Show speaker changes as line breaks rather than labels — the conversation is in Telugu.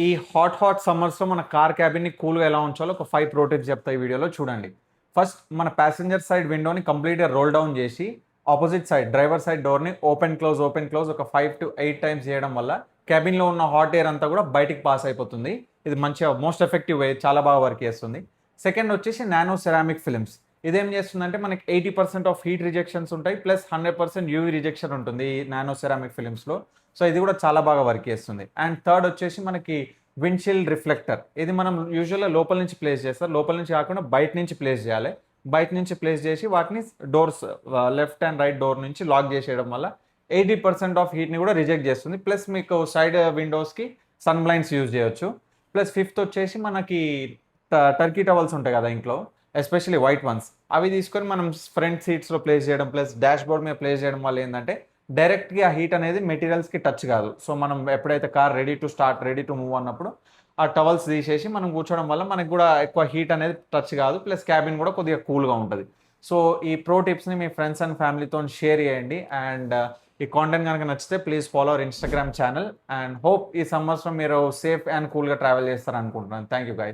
ఈ హాట్ సమ్మర్స్లో మన కార్ క్యాబిన్ని కూల్గా ఎలా ఉంచాలో ఒక 5 ప్రో టిప్స్ చెప్తా ఈ వీడియోలో చూడండి. ఫస్ట్ మన ప్యాసింజర్ సైడ్ విండోని కంప్లీట్గా రోల్ డౌన్ చేసి ఆపోజిట్ సైడ్ డ్రైవర్ సైడ్ డోర్ని ఓపెన్ క్లోజ్ ఒక 5 to 8 టైమ్స్ చేయడం వల్ల క్యాబిన్లో ఉన్న హాట్ ఎయిర్ అంతా కూడా బయటికి పాస్ అయిపోతుంది. ఇది మంచిగా మోస్ట్ ఎఫెక్టివ్ వే, చాలా బాగా వర్క్ చేస్తుంది. సెకండ్ వచ్చేసి నానో సెరామిక్ ఫిలిమ్స్. ఇదేం చేస్తుందంటే మనకి 80% ఆఫ్ హీట్ రిజెక్షన్స్ ఉంటాయి, ప్లస్ 100% యూవీ రిజెక్షన్ ఉంటుంది ఈ నానో సెరామిక్ ఫిలిమ్స్లో. సో ఇది కూడా చాలా బాగా వర్క్ చేస్తుంది. అండ్ థర్డ్ వచ్చేసి మనకి విండ్షీల్డ్ రిఫ్లెక్టర్. ఇది మనం యూజువల్గా లోపల నుంచి ప్లేస్ చేస్తారు, లోపల నుంచి కాకుండా బయట నుంచి ప్లేస్ చేయాలి. బయట నుంచి ప్లేస్ చేసి వాటిని doors left and right door నుంచి లాక్ చేసేయడం వల్ల 80% ఆఫ్ హీట్ని కూడా రిజెక్ట్ చేస్తుంది. ప్లస్ మీకు సైడ్ విండోస్కి సన్ బ్లైండ్స్ యూజ్ చేయొచ్చు. ప్లస్ ఫిఫ్త్ వచ్చేసి మనకి టర్కీ టవల్స్ ఉంటాయి కదా ఇంట్లో, ఎస్పెషల్లీ వైట్ వన్స్, అవి తీసుకొని మనం ఫ్రంట్ సీట్స్లో ప్లేస్ చేయడం ప్లస్ డాష్ బోర్డ్ మీద ప్లేస్ చేయడం వల్ల ఏంటంటే డైరెక్ట్గా ఆ హీట్ అనేది మెటీరియల్స్కి టచ్ కాదు. సో మనం ఎప్పుడైతే car ready to start, ready to move అన్నప్పుడు ఆ టవల్స్ తీసేసి మనం కూర్చోవడం వల్ల మనకు కూడా ఎక్కువ హీట్ అనేది టచ్ కాదు, ప్లస్ క్యాబిన్ కూడా కొద్దిగా కూల్గా ఉంటుంది. సో ఈ ప్రో టిప్స్ని మీ ఫ్రెండ్స్ అండ్ ఫ్యామిలీతో షేర్ చేయండి. అండ్ ఈ కాంటెంట్ కనుక నచ్చితే please follow our Instagram channel. And hope ఈ సమ్మర్స్లో మీరు సేఫ్ అండ్ కూల్గా ట్రావెల్ చేస్తారనుకుంటున్నాను. Thank you guys.